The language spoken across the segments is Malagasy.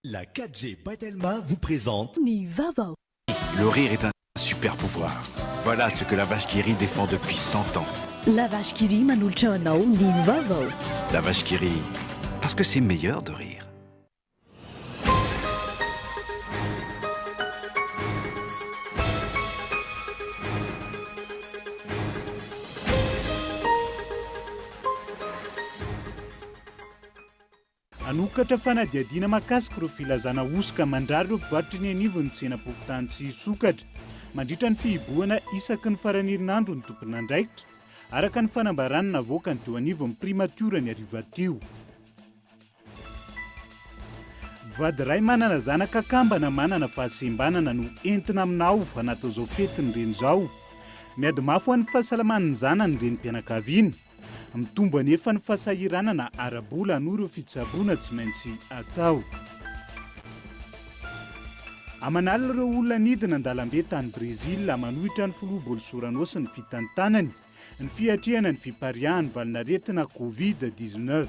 La 4G Batelma vous présente Ni Vavo. Le rire est un super pouvoir. Voilà ce que la vache qui rit défend depuis 100 ans. La vache qui rit manultra anao Ni Vavo. La vache qui rit, parce que c'est meilleur de rire. Anokatra fanadiadiana mahakasika ireo filazana osika mandrary ireo mpivarotra ny anivon'ny tsena pokotany tsy sokatra mandritra ny fihibohana isaky ny faran'herinandro ny tompona andraikitra araka ny fanambarana navoaka ny teo anivon'ny primatura ny ariva teo. Vady ray manana zanaka kambana manana fahasembanana no entina aminao anatin'izao fetiny reny izao. Miady mafy ho an'ny fahasalaman'ny zanany reny mpianakaviana. Mitombo anefa ny fahasahiranana arabola no ireo fitsaboana tsy maintsy atao. Aman'alina ireo olona nidina an-dalambe tany Brezila manohitra ny filoha Bolsonaro sy ny fitantanany ny fiatrehana ny fipariahany valinaretina Covid-19.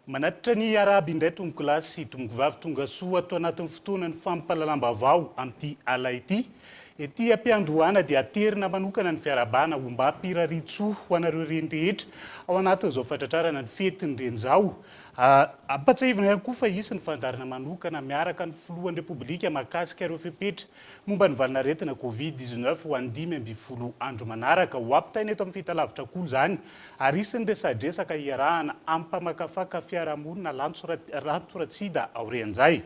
Manatitra ny araby indray tomboko lahy sy tomboko vavy tonga soa ato anatin'ny fotoana ny fampalalambavao amin'ity ala ity. Ety ampiandohana dia aterina manokana ny fiarabana ho mba hampiraritsoa ho anareo reny rehetra ao anatin'izao fatratrarana ny fetiny reny izao. Ampatsahivina ihany koa fa isy ny fandarina manokana miaraka ny filohan'ny repoblika mahakasika ireo fepetra momba ny valinaretina Covid-19 ho any 15 andro manaraka ho ampitaina eto amin'ny fahitalavitra koa izany ary isy ny resadresaka iarahana ampamakafaka fiarahamonina Lantsoratsida Aorianjay.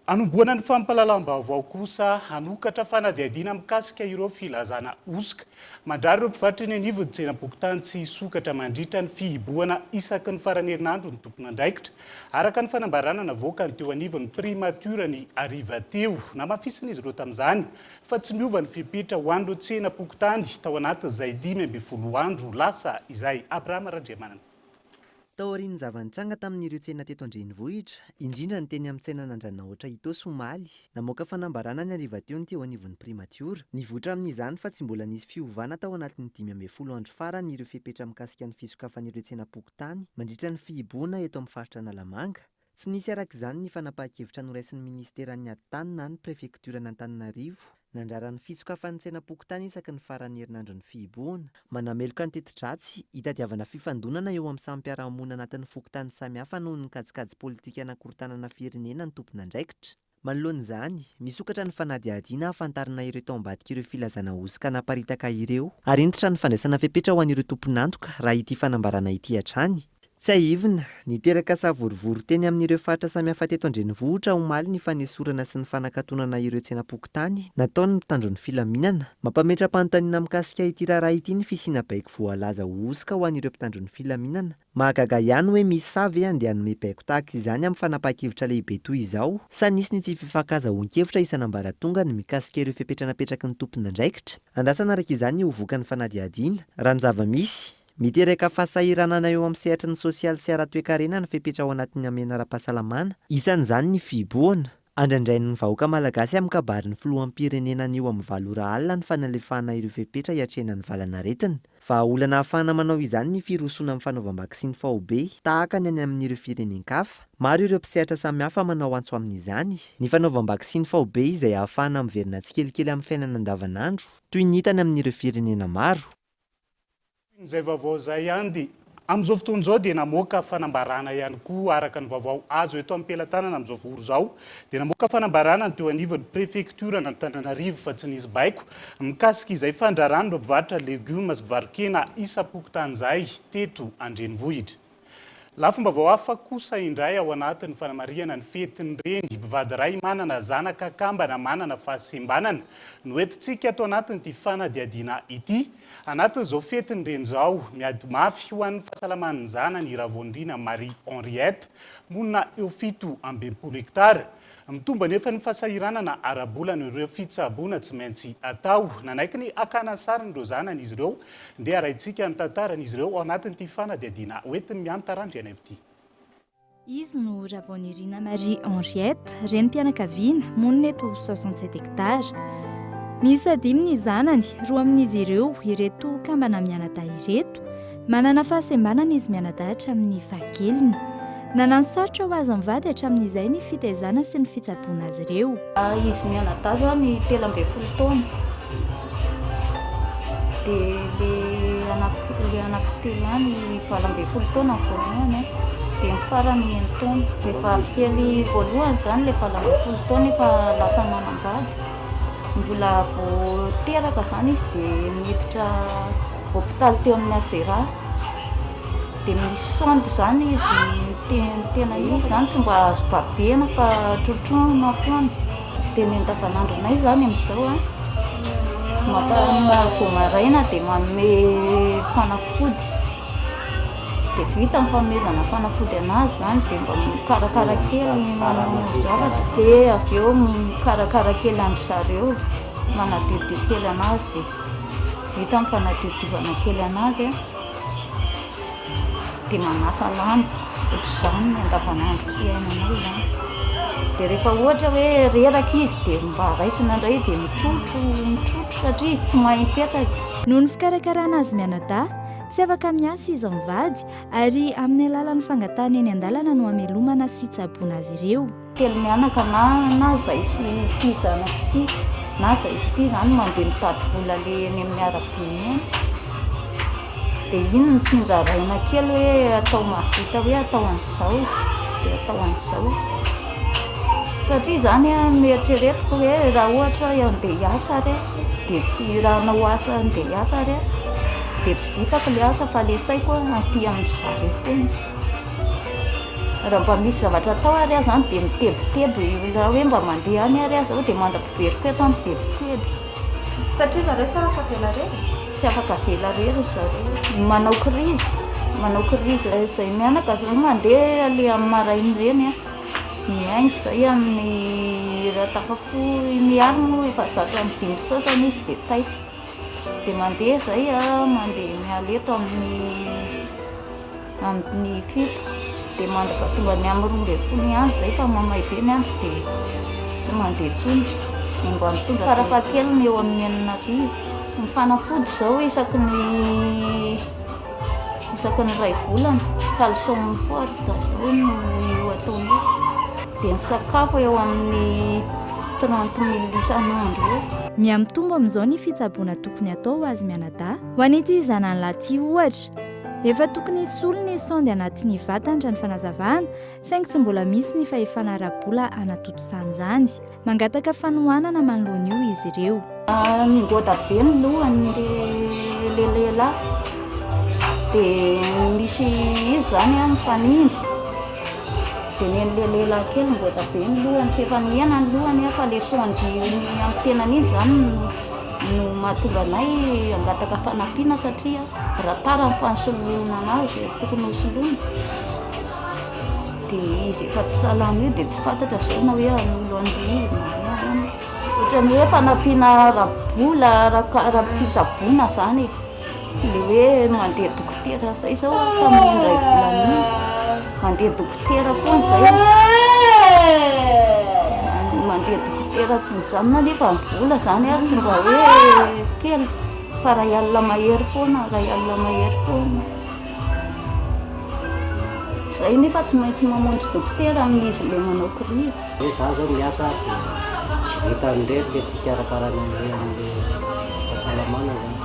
Anomboana ny fampalalam-baovao kosa anokatra fanadiadiana mikasika ireo filazana osika mandrary ireo mpivarotra ny anivon'ny tsena pokotany tsy sokatra mandritra ny fihibohana isaky ny faran'herinandro ny tompona andraikitra araka ny fanambarana navoaka ny teo anivon'ny primatura ny ariva teo namafisin'izy ireo tamin'izany fa tsy miova ny fipetra ho an'ireo tsena pokotany tao anatin'izay 15 andro lasa izay Abrahama Randriamanana. Taorian'ny zavantranga tamin'ireo tsena teto Andrenivohitra, indrindra ny teny amin'ny tsena Andranohitra Ito Somaly, namoaka fanambarana ny ariva teo ny teo anivon'ny primatura. Nivoatra amin'izany fa tsy mbola nisy fiovana tao anatin'ny 15 andro farany ireo fepetra mikasika ny fisokafan'ireo tsena pokotany mandritra ny fihibohana eto amin'ny faritra Analamanga. Tsy nisy arak'izany ny fanapahan-kevitra noraisin'ny ministeran'ny Antanina ny prefekturany Antananarivo nandraran'ny fisokafan'ny tsena pokotany isaky ny faran'ny herinandro ny fihibohana, manameloka ny teti-dratsy hitadiavana fifandonana eo amin'ny samy mpiara-monina anatin'ny fokotany samihafa noho ny kajikajy politika anakorontanana firenena ny tompona andraikitra. Manoloan'izany, misokatra ny fanadiadiana ahafantarana ireo tao ambadika ireo filazana osika naparitaka ireo, ary entitra ny fandraisana fepetra ho an'ireo tompon'antoka raha ity fanambarana ity hatrany. Tsy ahivina, niteraka savorivory teny amin'ireo faritra samihafa teto Andrenivohitra omaly ny fanesorana sy ny fanakatonana ireo tsena pokotany nataony mitandro ny filaminana, mampametra-panontaniana mikasika ity raharaha ity ny fisiana baiko voalaza osika ho an'ireo mpitandro ny filaminana. Mahagaga ihany hoe misy savy andeha hanome baiko tahaka izany amin'ny fanapahan-kevitra lehibe toy izao, sa nisy ny tsy fifankahazahoan-kevitra isan'ambaratonga ny mikasika ireo fepetra napetraky ny tompona andraikitra. Andasana araka izany hovoaka ny fanadiadiana, raha ny zava-misy miteraka fahasahiranana eo amin'ny sehatry ny sosialy sy ara-toe-karena ny fepetra ao anatin'ny amena ara-pahasalamana, isan'izany ny fihibohana. Andraindrain'ny vahoaka malagasy amin'ny kabarin'ny filoham-pirenena io amin'ny 7 alina ny fanalefahana ireo fepetra hiatrena ny valanaretina. Vahaolana ahafahana manao izany ny firosona amin'ny fanaovam-bakisiny fahobe tahaka ny any amin'ireo firenenkafa. Maro ireo mpisehatra samihafa manao antso amin'izany. Ny fanaovam-bakisiny fahobe izay ahafahana miverina tsikelikely amin'ny fiainana andavanandro toy ny hitany amin'ireo firenena maro. Izay vaovao izay ihany dia amin'izao fotoan'izao dia namoaka fanambarana ihany koa araka ny vaovao azo eto am-pelantanana amin'izao voro izao dia namoaka fanambarana ny teo anivon'ny prefektura n'Antananarivo fa tsy nisy baiko mikasika izay fandrarana ireo mpivarotra legioma sy mpivarokena isa-pokotany izay teto Andrenivohitra. Lafim-baovao hafa kosa indray ao anatin'ny fanamariana ny fetiny reny mpivady ray manana zanaka kambana manana fahasembanana no entintsika ato anatin'ity fanadiadiana ity anatin'izao fetiny reny izao miady mafy ho an'ny fahasalaman'ny zanany Ravondrina Marie Henriette monina eo 7 hektara. Mitomba nefa ny fahasahiranana arabolana ireo fitsaboana tsy maintsy atao nanaiky ny akana sara ireo zanany izy ireo ndeha arahintsika ny tantaran'izy ireo ao anatin'ity fanadiadiana hoentiny miantarandry any avy ity. Izy no Ravonirina Marie Henriette, renim-pianakaviana, monina eto 67 hektara. Misy 5 ny zanany, 2 amin'izy ireo ireto kambana mianadahy ireto. Manana fahasembanana izy mianadahy hatramin'ny fahakeliny. Nanano sarotra ho azy mivady hatramin'izay ny fitaizana sy ny fitsaboana azy ireo. Izy mianadahy zany 13 taona. Dia le anankitelo any 12 taona voalohany. Dia ny farany 9 taona. Dia fahalikely voalohany zany le 12 taona efa lasa manambady. Mbola vao teraka zany izy dia miditra hôpitaly teo amin'ny Azera. Dia misy sonde zany izy tena izy zany tsy mba azo babena fa trotroana foana. Dia ny andavanandronay zany amin'izao vao maraina dia manome fanafody. Dia vita ny fanomezana fanafody anazy zany dia mba mikarakara kely zavatra. Dia avy eo mikarakara kely andry zareo manadiodio kely anazy. Dia vita ny fanadiodivana kely anazy dia manasa lamba ohatr'izany ny andavanandro fiainanay zany. Dia rehefa ohatra hoe reraka izy dia mba raisina indray dia mitrotro satria izy tsy mahay mipetraka. Noho ny fikarakarana azy mianadahy, tsy afaka miasa izy mivady ary amin'ny alalan'ny fangatahana eny an-dalana no hamelomana sy tsaboana azy ireo. Telo mianaka na zay sy ity zanako ity na zay sy ity zany mandeha mitady vola le eny amin'ny arabe eny. Dia iny no tsinjaraina kely hoe atao mahavita hoe atao an'izao dia atao an'izao. Satria zany mieritreretiko hoe raha ohatra andeha hiasa re dia tsy raha nao asa andeha hiasa re dia tsy vitako le asa fa le saiko aty amin'ny zareo foana. Raha mba misy zavatra atao ary aza zany dia mitebiteby raha hoe mba mandeha any ary aza dia mandrapiveriko eto mitebiteby. Satria zareo tsy afaka vela rery? Tsy afaka vela rery zareo. Manao krizy izay mianaka zao mandeha le amin'ny maraina ireny miaingo izay amin'ny raha tafafo miarimo efa zato amin'ny 5 sasany izy dia taitra. Dia mandeha izay mandeha mialeto amin'ny 7 dia mandaka tonga ny amin'ny 12 andro izay fa mamay be ny andro dia tsy mandeha intsony. Mba mitonga farafahakeliny eo amin'ny 9 ny fanafody izao isaky ny ray volana calcium forte zao no ataony. Dia ny sakafo eo amin'ny 30 ml isan'andro eo. Miamitombo amin'izao ny fitsaboana tokony atao ho azy mianadahy. Ho an'ity zanany lahy ohatra, efa tokony solony sonde anatin'ny vatany ny fanazavana, saingy tsy mbola misy ny fahefana ara-bola anatotosany izany. Mangataka fanohanana manoloana io izy ireo. Mingoda be ny lohany le lehilahy. Dia misy izy zany mifanindry. Dia ny lehilahy kely mingoda be ny lohany fa efa niena ny lohany fa le sonde amin'ny tenany izy zany no mahatonga anay angataka fanampiana satria raha tara ny fanosoloana anazy tokony hosoloana. Dia izy efa tsy salama io dia tsy fantatra zao na hoe anolo an'ilay izy na ohatrany hoe fanampiana ara-bola ara-pitsaboana zany le hoe mandeha dokotera zay zao tamin'ny indray volana mandeha dokotera foana zay mandeha dokotera tsy mijanona nefa ny vola zany ary tsy mba hoe kely fa ray alina mahery foana zay nefa tsy maintsy mamonjy dokotera amin'izy le manao krizy. Hoe za zao miasa dia tsy vita an'ireny le fikarakarana amin'ny fahasalamana zany.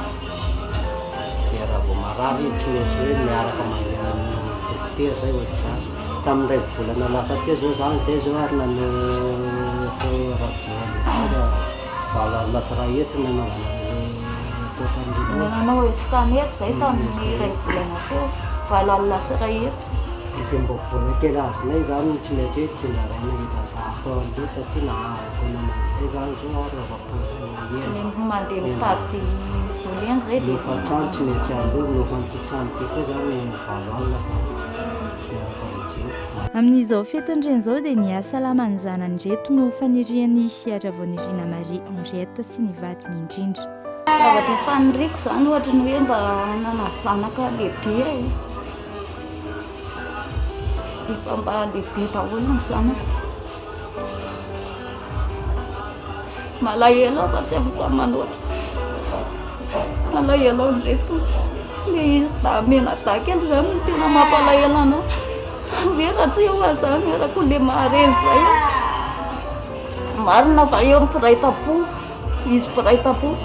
Dia raha vao marary tsy maintsy hoe miaraka mandeha amin'ny dokotera zay ohatr'izany. Tamin'ny ray volana lasa teo zao zany zay zao ary nanao radio vala lasa raha hetsy nanao scanner zay tamin'ny ray volana teo vala lasa raha hetsy. Izy mba vola kely azonay zany tsy mety hoe tsinjaraina atao an'io satria naharako naman'izay zany zao ary avapoana mandeha mitady vola eny zay dia nofa trano tsy maintsy aloha nofa nyity trano ty koa zany valo alina zany miaraka amin'izay. Amin'izao fetin'ireny izao dia ny ahasalaman'ny zanany reto no fanirian'ny Ravonirina Marie Henriette sy ny vadiny indrindra. Zavatra faniriako zany ohatra ny hoe mba nanazanaka lehibe efa mba lehibe daholo ny zanako. Malahelo fa tsy afaka manoatra. Malahelo nreto. Le izy mena tahaka endry zany no tena mampalahelo anao. Vera tsy eo azany, vera koa le mahareny zay. Marina fa eo ny mpiray tampo, izy mpiray tampo,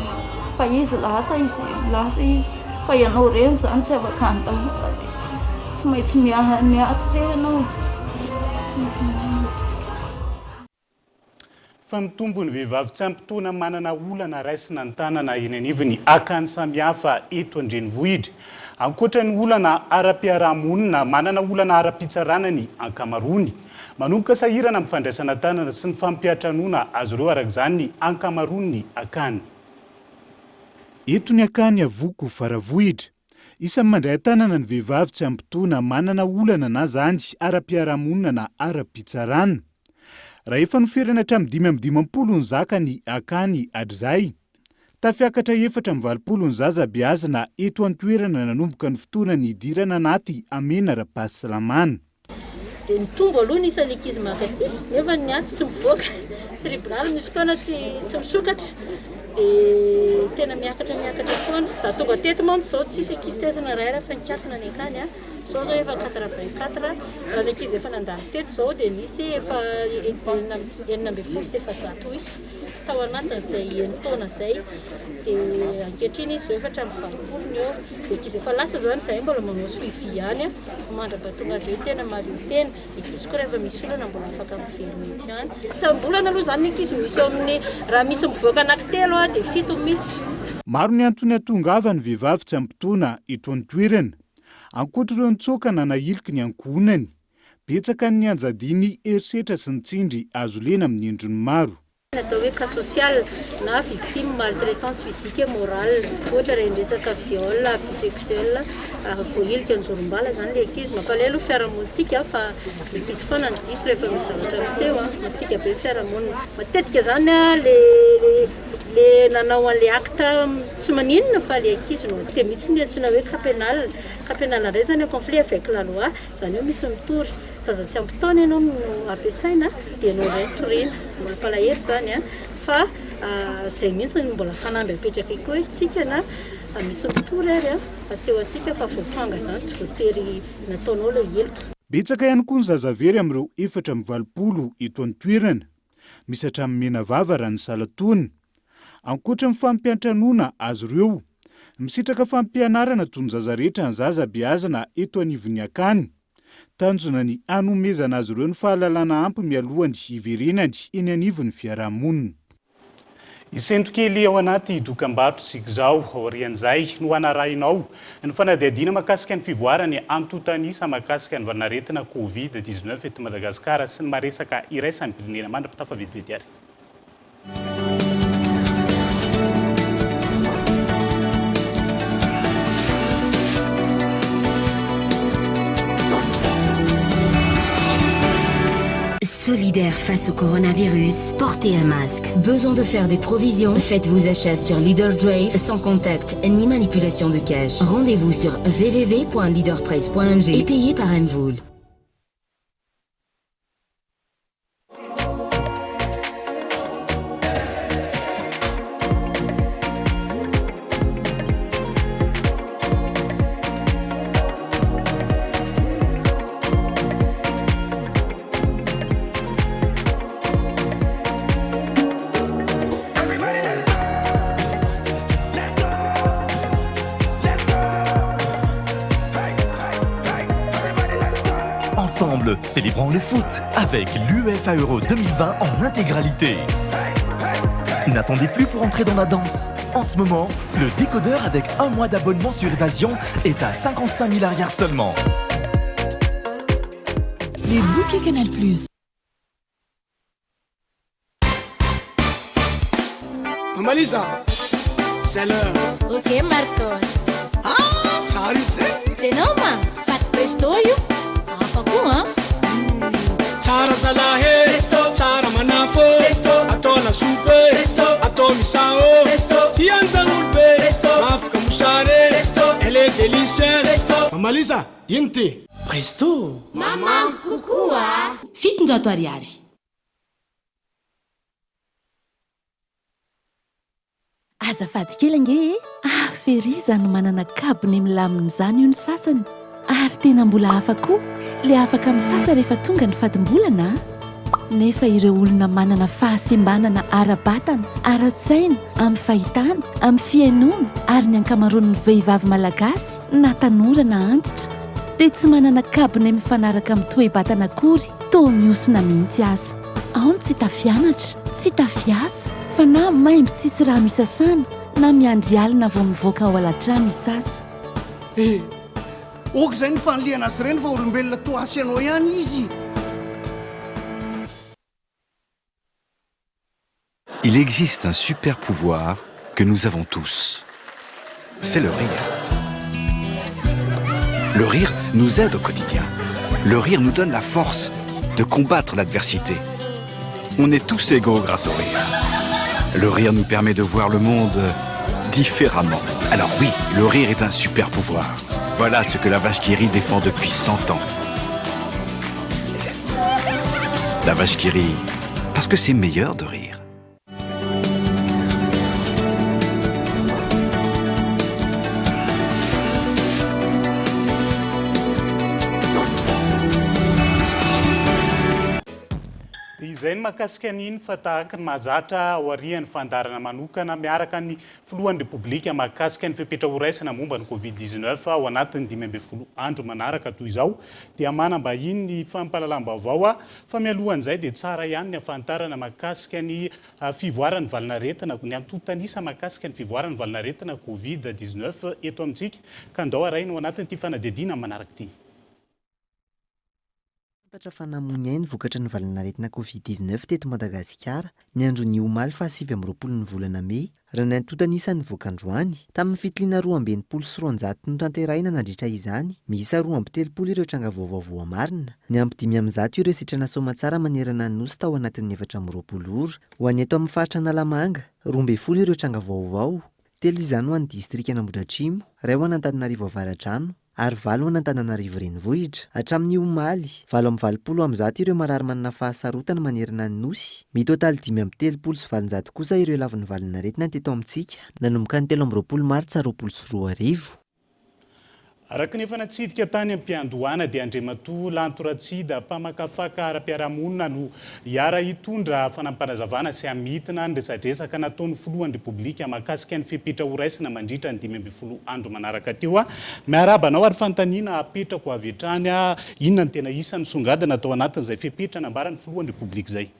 fa izy lasa izy. Fa ianao reny zany tsy afaka andao, tsy maintsy miaritra eo ianao. Fa mitombo ny vehivavy tsy ampitoana manana olana raisina ny tanana eny anivony akany samihafa eto an-drenivohitra. Ankoatra ny olana ara-piarahamonina, manana olana ara-pitsarana ny ankamarony. Manomboka sahirana amin'ny fandraisana tanana sy ny fampiatranoana azy ireo arak'izany ny ankamarony akany. Eto ny akany avoko faravohitra. Isan'ny mandray tanana ny vehivavy tsy ampitoana manana olana na zany ara-piarahamonina na ara-pitsarana. Raha efa noferana hatramin'ny 520 ny zaka ny akany hatrizay, tafiakatra 420 ny zaza beazina eto an-toerana nanomboka ny fotoana ny idirana anaty amena ara-pahasalamana. Dia mitombo aloha ny isan'ny ankizy mankaty, nefa ny antso tsy mivoaka. Tribunal misy fotoana tsy misokatra. Dia tena miakatra foana. Za tonga teto mantsy zao tsisy ankizy tetina ray fa nikatona ny akany. Zao efa 84 raha ny ankizy efa nandalo teto zao dia nisy efa 9 sy efa 100 isy tao anatin'izay 9 taona zay. Dia ankehitriny izy zao efa hatramin'ny 20 eo. Izay ankizy efa lasa zany zay mbola manao suivi ihany mandrapatonga azy eo tena malintena. Ankizy koa rehefa misy olana mbola afaka miverina eto ihany. Isam-bolana aloha zany ny ankizy misy eo amin'ny raha misy mivoaka anankitelo dia 7 miditra. Maro ny antony ahatongava ny vehivavy tsy ampitoana eto an-toerana. Ankoatra ireo nitsokana na iliky ny ankohonany, betsaka ny anjadiany herisetra sy ny tsindry azo lena amin'ny endriny maro. Atao hoe cas social na victime maltraitance physique et morale, ohatra raha resaka viol, abus sexuel, voailika anjorombala zany le ankizy. Mampalahelo fiarahamonitsika fa le ankizy foana ny diso rehefa misy zavatra miseho, masika be fiarahamonina. Matetika zany le nanao an'le acte tsy maninona fa le ankizy no. Dia misy ny antsoina hoe cas pénal indray zany conflit avec la loi, zany hoe misy mitory zaza tsy ampitaona ianao no ampiasaina dia ianao indray toriana. Mbola palahelo zany fa zay mihitsy mbola fanamby apetraka koa itsika na misy mitory ary aseho antsika fa voapanga zany tsy voatery nataonao le heloka. Betsaka ihany koa ny zazavery amin'ireo 420 eto an-toerana, misy hatramin'ny menavava raha ny salatona. Ankoatra ny fampiantranoana azy ireo, misitraka fampianarana toy ny zaza rehetra ny zaza beazina eto anivony akany. Tanjona ny anomezana azy ireo ny fahalalana ampy mialohany hiverenany eny anivony fiarahamonina. Isentokely ao anaty dokam-barotra sika zao aorian'izay no anarahinao ny fanadihadiana makasika ny fivoarany antotanisa makasika ny varinaretina Covid-19 eto Madagasikara sy ny maresaka iraisan'ny pirenena mandrapitafa vetivety ary. Solidaire face au coronavirus, portez un masque. Besoin de faire des provisions? Faites vos achats sur Leader Drive sans contact ni manipulation de cash. Rendez-vous sur www.leaderprice.mg et payez par Mvool. Ensemble, célébrons le foot avec l'UEFA Euro 2020 en intégralité. N'attendez plus pour entrer dans la danse. En ce moment, le décodeur avec 1 mois d'abonnement sur Évasion est à 55 000 arrières seulement. Les bouquets Canal+. Malisa, c'est l'heure. Ok, Marcos. Ah, Charisse. C'est normal. Pas de presto, you. Tsara salahe, tsara manafo, atona soupe, atomi sao, tianda urbe, mafka musare, elege délicieuse. Maman Lisa, ino ty? Presto. Mamanko kokoa. 700 ariary. Azafady kely ange ferizany manana kabony milamina izany io ny sasany ary tena mbola hafa koa le afaka misasa rehefa tonga ny fadim-bolana nefa ireo olona manana fahasembanana ara-batana ara-tsaina amin'ny fahitana amin'ny fiainoana ary ny ankamaroan'ny vehivavy malagasy na tanora na antitra dia tsy manana kabony mifanaraka amin'ny toe-batana akory toa miosina mihitsy aza ao ny tsy tafianatra tsy tafiasa fa na maimby tsisy raha misasana na miandry alina vao mivoaka ao alatrano isasa oka izay ny fanoliana azy ireny fa olombelona toa asy anao ihany izy. Il existe un super pouvoir que nous avons tous. C'est le rire. Le rire nous aide au quotidien. Le rire nous donne la force de combattre l'adversité. On est tous égaux grâce au rire. Le rire nous permet de voir le monde différemment. Alors oui, le rire est un super pouvoir. Voilà ce que la vache qui rit défend depuis 100 ans. La vache qui rit, parce que c'est meilleur de rire. Izay ny mahakasika an'iny fa tahaka ny mahazatra ao arian'ny fandarana manokana miaraka ny filohan'ny repoblika mahakasika ny fepetra horaisana momba ny Covid-19 ao anatin'ny 12 andro manaraka toy izao dia manambahiny ny fampahalalam-baovao fa mialohan'izay dia tsara ihany ny afantarana mahakasika ny fivoaran'ny valinaretina ny antotanisa mahakasika ny fivoaran'ny valinaretina Covid-19 eto amintsika ka andao araina ao anatin'ity fanadidina manaraka ity. Fantatra fa namony ainy vokatra ny valinaretina Covid-19 teto Madagasikara ny andron'ny omaly fa 7 ny volana Mey raha ny antotanisa ny voakandroany tamin'ny fitiliana 224 no tanteraina nandritra izany miisa 230 ireo tranga vaovao marina ny ampy 5 ireo sitrana somatsara manerana ny nosy tao anatin'ny 420 ora ho an'ny eto amin'ny faritra Analamanga 12 ireo tranga vaovao 3 izany ho an'ny distrika Nambodratrimo 2 ho an'Antananarivo Avaratrano ary 9 ho an'Antananarivo Renivohitra hatramin'ny omaly 720 ireo marary manana fahasarotana manerana ny nosy mitotaly 530 sy 700 kosa ireo lavin'ny valinaretina teto amintsika nanomboka ny 13 Martsa 2022. Araka ny efa natsidika tany am-piandohana dia Andriamatoa Lantoratsida mpamakafaka ara-piarahamonina no hiara hitondra fanampanazavana sy amitina ny resadresaka nataon'ny filohan'ny repoblika mahakasika ny fepetra horaisina mandritra ny 12 andro manaraka teo miarabanao ary fanontaniana apetrako avy hatrany inona ny tena isan'ny songadina atao anatin'izay fepetra nambaran'ny filohan'ny repoblika izay.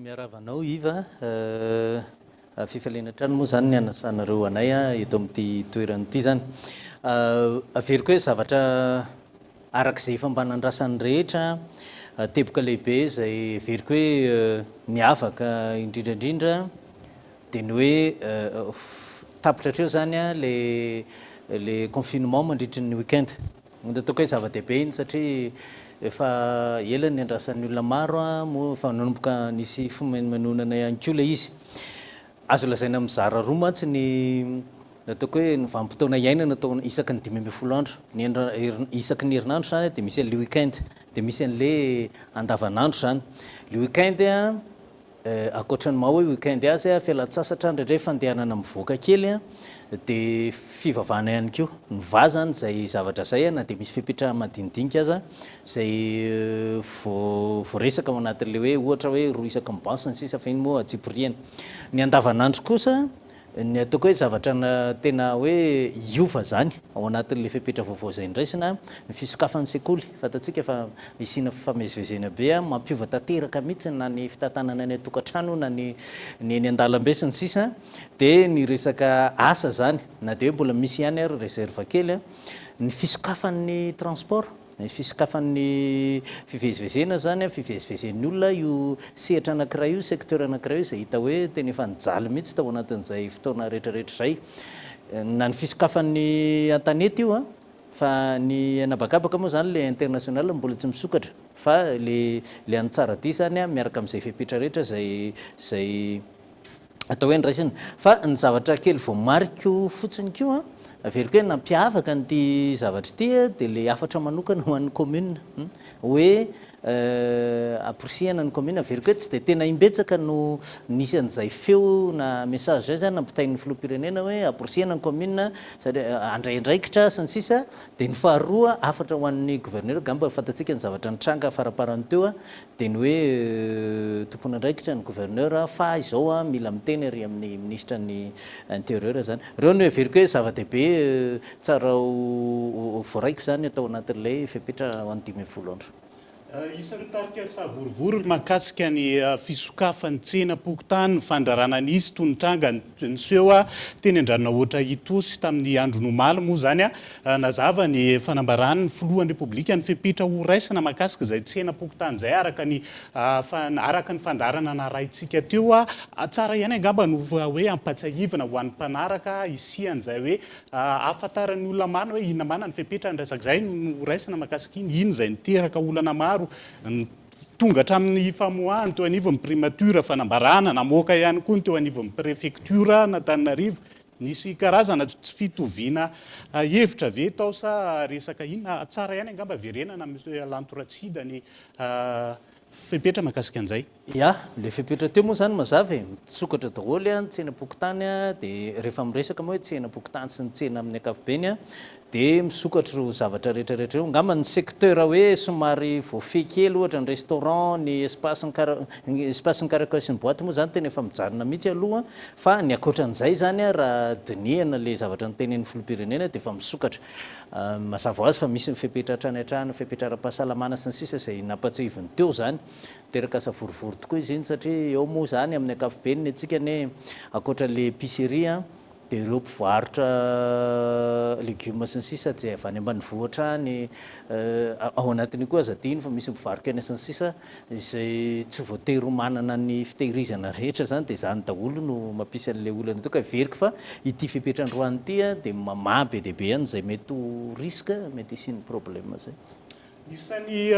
Miarabanao Iva fifaliana trano moa zany ny anasanareo anay eto amin'ity toeran'ity zany. Averiko hoe zavatra arak'izay fambanandrasan'ny rehetra teboka lehibe izay averiko hoe miavaka indrindrandrindra dia ny hoe tapitra hatreo zany le confinement mandritra ny weekend ataoko hoe zava-dehibe iny satria efa ela ny andrasan'ny olona maro fa nanomboka nisy fomanonana ihany koa le izy azo lazaina mizara roa mantsy ny nataoko hoe ny vanim-potoana iainana natao isaky ny 12 andro isaky ny herinandro zany dia misy an'le weekend dia misy an'le andavanandro zany le weekend akoatran'ny maha hoe weekend azy fialan-tsasatra ndraindray fandehanana mivoaka kely dia fivavahana ihany koa ny vazany zay zavatra zay na dia misy fepetra madinidinika aza zay voaresaka ao anatin'le hoe ohatra hoe roa isaky ny bansa ny sisa fa iny moa atsiporiana ny andavanandro kosa ny ataoko hoe zavatra tena hoe iova zany ao anatin'le fepetra vaovao zay ndraisina ny fisokafan'ny sekoly fantatsika fa isina famezivezena be mampiova tanteraka mihitsy na ny fitantanana ny atokantrano na ny eny an-dalambe sy ny sisa dia ny resaka asa zany na dia hoe mbola misy ihany ary reserve kely ny fisokafan'ny transport ny fisokafan'ny fivezivezena zany fivezivezen'ny olona io sehatra anankiray io secteur anankiray io zay hita hoe tena efa nijaly mihitsy tao anatin'izay fotoana rehetrarehetra zay na ny fisokafan'ny antanety io fa ny anabakabaka moa zany le international mbola tsy misokatra fa le antsarady zany miaraka amin'izay fepetra rehetra zay atao hoe ndraisina fa ny zavatra kely vao mariko fotsiny koa averiko hoe nampiavaka nyty zavatra ity dia le afatra manokana ho an'ny commune hoe approsihana ny commune averiko hoe tsy dia tena imbetsaka no nisy an'izay feo na message zay zany nampitain'ny filoham-pirenena hoe approsihana ny commune satria andraindraikitra sy ny sisa dia ny faharoa afatra ho an'ny gouverneur gamba fantatsika ny zavatra nitranga faraparany teo dia ny hoe tompony andraikitra ny gouverneur fa izao mila miteny ary amin'ny ministre ny intérieur zany reo no averiko hoe zava-dehibe tsara voaraiko zany atao anatin'ilay fepetra ho an'ny 2010 andro. Isan'ny tarika savorivory mahakasika ny fisokafan'ny tsena pokotany ny fandrarana nisy tonitranga nyseho teny an-dranona ohatra hitosy tamin'ny andro nomaly moa zany nazava ny fanambarany ny filohan'ny repoblika ny fepitra ho raisina mahakasika izay tsena pokotany izay araka ny fandarana naraintsika teo tsara ihany angamba no hoe ampatsahivana ho an'ny mpanaraka isian'izay hoe afantaran'ny olona mano hoe inona mana ny fepetra ny resaka izay no raisina mahakasika iny izay niteraka olana maro tonga hatramin'ny famoahany teo anivon'ny primature fanambarana namoaka ihany koa ny teo anivon'ny préfecture n'Antananarivo nisy karazana tsy fitoviana hevitra ve tao sa resaka ina tsara ihany angamba verenana lantoratsida ny fepetra mahakasika an'izay ya le fepetra teo moa zany mazava misokatra daholo ny tsena pokotany dia rehefa miresaka moa hoe tsena pokotany sy ny tsena amin'ny ankapobeny dia misokatra ro zavatra rehetrarehetra eo ngamba ny secteur hoe somary voafehy kely ohatra ny restaurant ny espace ny caracation boîte moa zany tena efa mijarina mihitsy aloha fa ny akoatran'izay zany raha dinihana le zavatra ny tenen'ny filoham-pirenena dia efa misokatra mazava ho azy fa misy ny fepetra hatrany hatrany fepetra ara-pahasalamana sy ny sisa izay nampatsahiviny teo zany teraka savorivory tokoa izy iny satria eo moa zany amin'ny ankapobeny atsika ne akoatra le épicerie dia ireo mpivarotra légumes sy ny sisa tsy avy any ambanivohitra ny ao anatin'io koa azadiny fa misy mpivaroka eny sy ny sisa izay tsy voatery manana ny fitehirizana rehetra zany dia zany daholo no mampisy an'ilay olana toka veriko fa ity fepetrandroany ity dia mamaha be dehibe ihany izay mety ho risque mety isiny problème zay. Isan'ny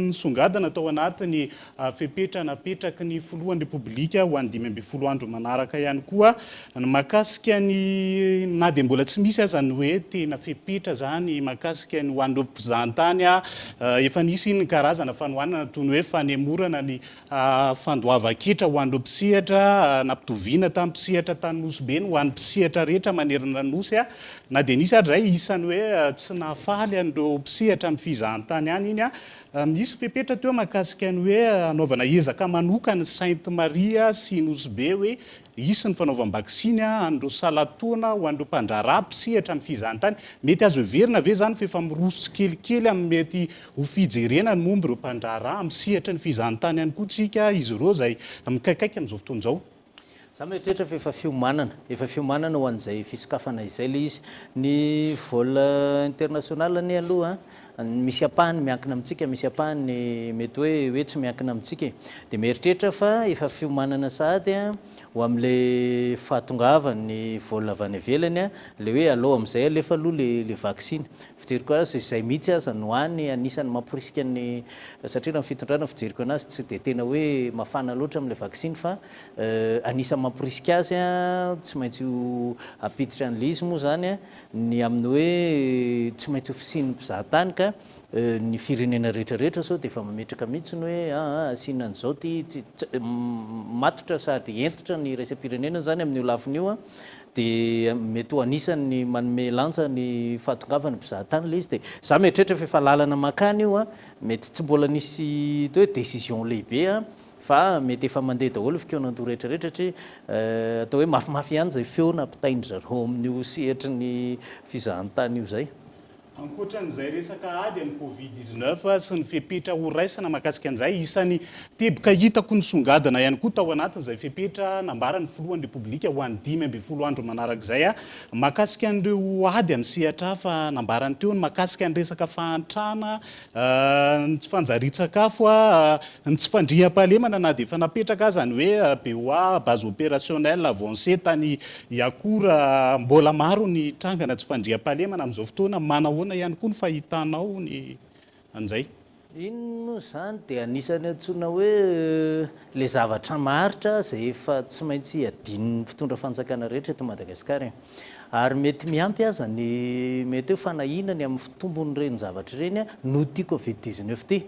nisongadana tao anatiny fepetra napetraky ny filohan'ny repoblika ho an'ny 5 andro manaraka ihany koa ny mahakasika ny na dia mbola tsy misy aza ny hoe tena fepetra zany mahakasika ny ho an'ireo mpizahantany efa nisy ny karazana fanohanana toy ny hoe fanemorana ny fandoava-ketra ho an'ireo mpisihatra nampitoviana tamin'ny mpisihatra tany nosy be ny ho an'ny mpisihatra rehetra manerana nosy na dia nisy ary zay isan'ny hoe tsy nafaly an'ireo mpisihatra amin'ny fizahantany any iny misy fepetra teo mahakasika ny hoe anaovana ezaka manokana Sainte Maria sy Nosy-be hoe isy ny fanaovam-bakisiny an'ireo salatona ho an'ireo mpandrarà mpisihatra amin'ny fizahantany mety azo heverina ve zany fa efa miroso kelikely amin'ny mety ho fijerena ny momba ireo mpandrarà misihatra ny fizahantany ihany koa tsika izy ireo izay mikaikaiky amin'izao fotoana izao. Za mietrehitra fa efa fiomanana ho an'izay fisokafana izay le izy ny vol international ny aloha misy apahany miankina amintsika misy apahany mety hoe tsy miankina amintsika dia mieritreritra fa efa fiomanana sahady ho amin'le fahatongavany vol avy any ivelany le hoe aloha amin'izay alefa aloha le vaccine fijeriko azy izay mihitsy aza no hany anisan'ny mampirisika ny satria raha fitondrana fijeriko anazy tsy dia tena hoe mafana loatra amin'le vaccine fa anisan'ny mampirisika azy tsy maintsy apiditra an'le izy moa zany ny amin'ny hoe tsy maintsy ofisian'ny mpizahatany ka ny firenena rehetrarehetra sao dia efa mametraka mihitsy ny hoe asiana an'izao ty matotra sady entitra ny raisam-pirenena zany amin'ny olafin'io dia mety ho anisan'ny manome lanja ny fahatongavana mpizahatany le izy dia za mietrehitra fa efa lalana makany io mety tsy mbola nisy hoe décision lehibe fa mety efa mandeha daholo fikeonan'to rehetrarehetra satria atao hoe mafimafy ihany zay feona ampitaindry zareo amin'io sehatry ny fizahantany io zay. Ankoatran'izay resaka ady amin'ny Covid-19 sy ny fepetra ho raisana mahakasika an'izay isan'ny teboka hitako ny songadana ihany koa tao anatin'izay fepetra nambarany filohan'ny repoblika ho an'ny 15 andro manarak'izay mahakasika an'ireo ady amin'ny sehatra hafa nambarany teo ny mahakasika ny resaka fahantrana ny tsy fanjarian-tsakafo ny tsy fandriam-pahalemana na dia efa napetraka aza ny hoe BOA base opérationnelle avancée tany Iakora mbola maro ny trangana tsy fandriam-pahalemana amin'izao fotoana manahoana ihany koa ny fahitanao ny an'izay. Ino moa zany dia anisany antsoina hoe le zavatra maritra izay efa tsy maintsy adin'ny fitondra fanjakana rehetra eto Madagasikara ary mety miampy aza ny mety hoe fanahinany amin'ny fitombon'ireny zavatra ireny no ty covid-19 ty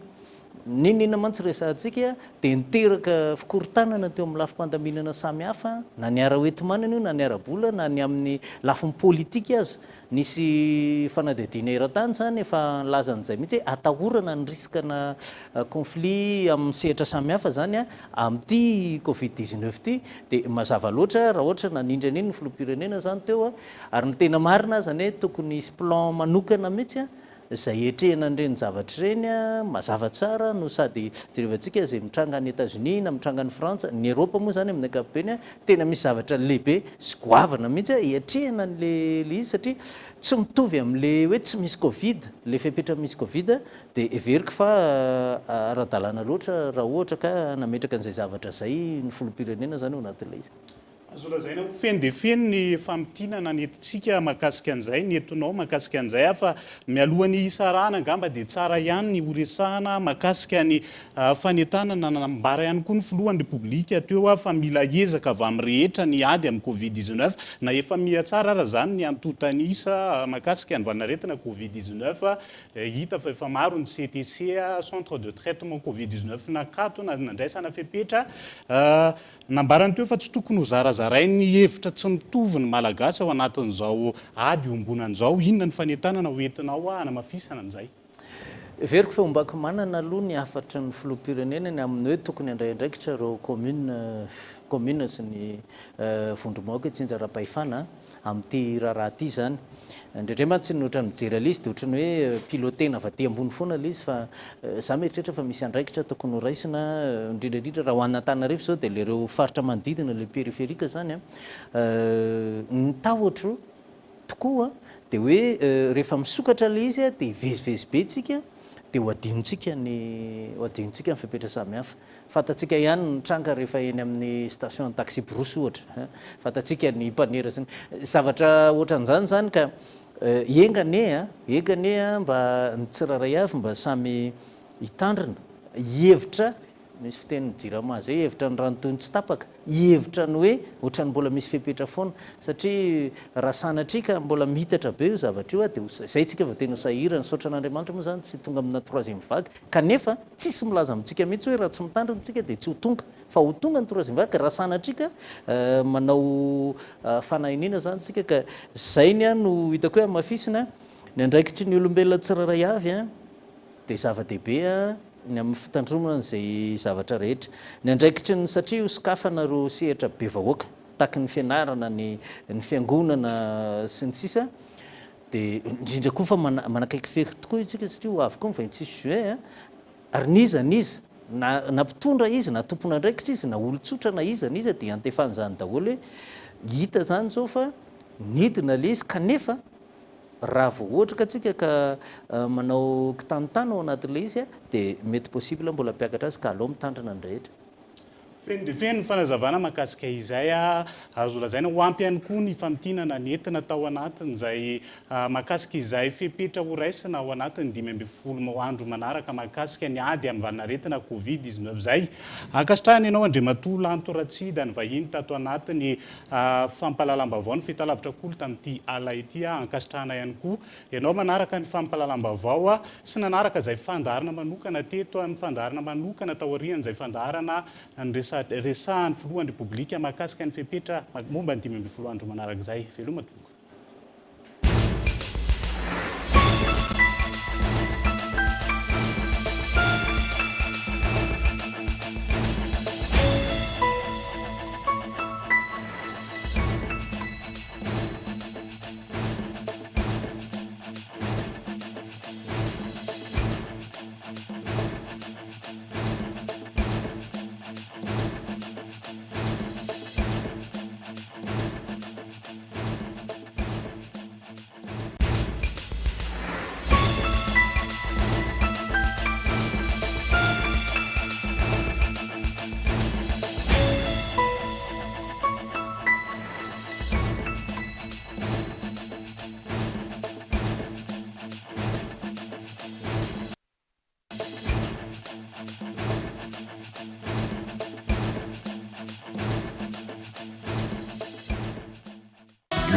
ninina mantsy resantsika dia niteraka fikorontanana teo amin'ny lafim-pandaminana samihafa na ny ara-oetimanana io na ny ara-bola na ny amin'ny lafiny politika aza nisy fanadihadiana eran-tany zany efa lazan'izay mihitsy hoe atahorana ny riskana conflit amin'ny sehatra samihafa zany amin'ity covid-19 ty dia mazava loatra raha ohatra nanindra an'iny ny filoham-pirenena zany teo ary ny tena marina zany hoe tokony isy plan manokana mihitsy zay etrehana an'ireny zavatra ireny mazava tsara no sady jerevantsika zay mitranga any États-Unis na mitranga any Frantsa ny Eropa moa zany amin'ny ankapobeny tena misy zavatra lehibe sy goavana mihitsy etrehana an'le izy satria tsy mitovy amin'le hoe tsy misy covid le fepetra misy covid dia everiko fa ara-dalàna loatra raha ohatra ka nametraka an'izay zavatra zay ny filoham-pirenena zany ao anatin'ilay izy. azo lazaina ho feno dia feno ny fampitinana nentintsika mahakasika an'izay nentinao mahakasika an'izay fa mialohan'ny isarana angamba dia tsara ihany ny horesahana mahakasika ny fanentanana nambara ihany koa ny filohan'ny repoblika teo fa mila ezaka avy amin'ny rehetra ny ady amin'ny covid-19 na efa mihatsara raha zany ny antotany isa mahakasika ny vanaretina covid-19 hita fa efa maro ny CTC centre de traitement covid-19 nakato na nandraisana fepetra nambarany teo fa tsy tokony ho zarazaray ny hevitra tsy mitovy ny malagasy ao anatin'izao ady ombonan'izao inona ny fanentanana hoentinao hanamafisana an'izay veriko fa ombako manana aloha ny afatra ny filoham-pirenenany amin'ny hoe tokony andraindraikitra reo commune sy ny vondromaoka tsinja ra-pahefana amin'ity raharaha ty zany indrindray mantsy ny ohatran'ny mijery alizy dia ohatrany hoe pilotena avy ambony foana ilay izy fa za mieritrehitra fa misy andraikitra tokony ho raisina indrindrandrindra raha ho an'Antananarivo zao dia lereo faritra manodidina le périphérique zany ny tahotro tokoa dia hoe rehefa misokatra ilay izy dia hivezivezy be tsika dia ho adinontsika ny fepetra samihafa fatatsika ihany ny tranga rehefa eny amin'ny station taxi brosy ohatra fatatsika ny mpanera zany zavatra ohatran'izany zany ka engane mba ny tsiraray avy mba samy hitandrina hevitra misy fiteniny jirama zay hevitra ny ranotony tsy tapaka hevitra ny hoe ohatrany mbola misy fepetra foana satria raha sanatrika mbola mitatra be io zavatra io dia zay tsika va tena sahirana saotra an'Andriamanitra moa zany tsy tonga amina troisième vague kanefa tsisy milaza amintsika mihitsy hoe raha tsy mitandrina tsika dia tsy ho tonga fa ho tonga ny troisième vague raha sanatrika manao fanahinina zany tsika ka zay ny no hitako hoe amafisina ny andraikitry ny olombelona tsiraray avy dia zava-dehibe ny amin'ny fitandromana n'izay zavatra rehetra ny andraikitry ny satria hosokafana ro sehatra be vahoaka taky ny fianarana ny fiangonana sy ny sisa dia indrindra koa fa manakaiky feky tokoa itsika satria ho avy koa ny 26 juin ary niza na mpitondra izy na tompona andraikitra izy na olotsotra na iza dia antefany zany daholo hoe hita zany zao fa nidina le izy kanefa raha vao ohatra ka tsika ka manao kitanotany ao anatin'ilay izy dia mety possible mbola mpiakatra azy ka alao mitandrina ny rehetra feno dia feno ny fanazavana mahakasika izay azo lazaina ho ampy ihany koa ny famtinana nentina tao anatin'izay mahakasika izay fepetra ho raisina ao anatin'ny 12 andro manaraka mahakasika ny ady amin'ny vanaretina covid-19 zay ankasitrahany ianao Andriamatoa Lantoratsida ny vahiny tato anatin'ny fampahalalam-baovao ny fahitalavitra kolo tamin'ity ala ity ankasitrahana ihany koa ianao manaraka ny fampahalalam-baovao sy nanaraka izay fandarana manokana teto amin'ny fandarana manokana tao aorian'izay fandarana ny resahan'ny filohan'ny repoblika mahakasika ny fepetra momba ny 12 andro manaraka izay veloma tonga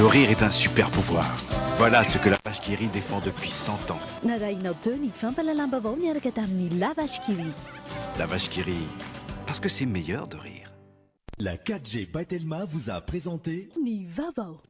Le rire est un super pouvoir. Voilà ce que la vache qui rit défend depuis 100 ans. Narainao teo ny fampalalam-bavao miaraka tamin'ny La Vache qui rit. La vache qui rit, parce que c'est meilleur de rire. La 4G by Telma vous a présenté Ny vavao.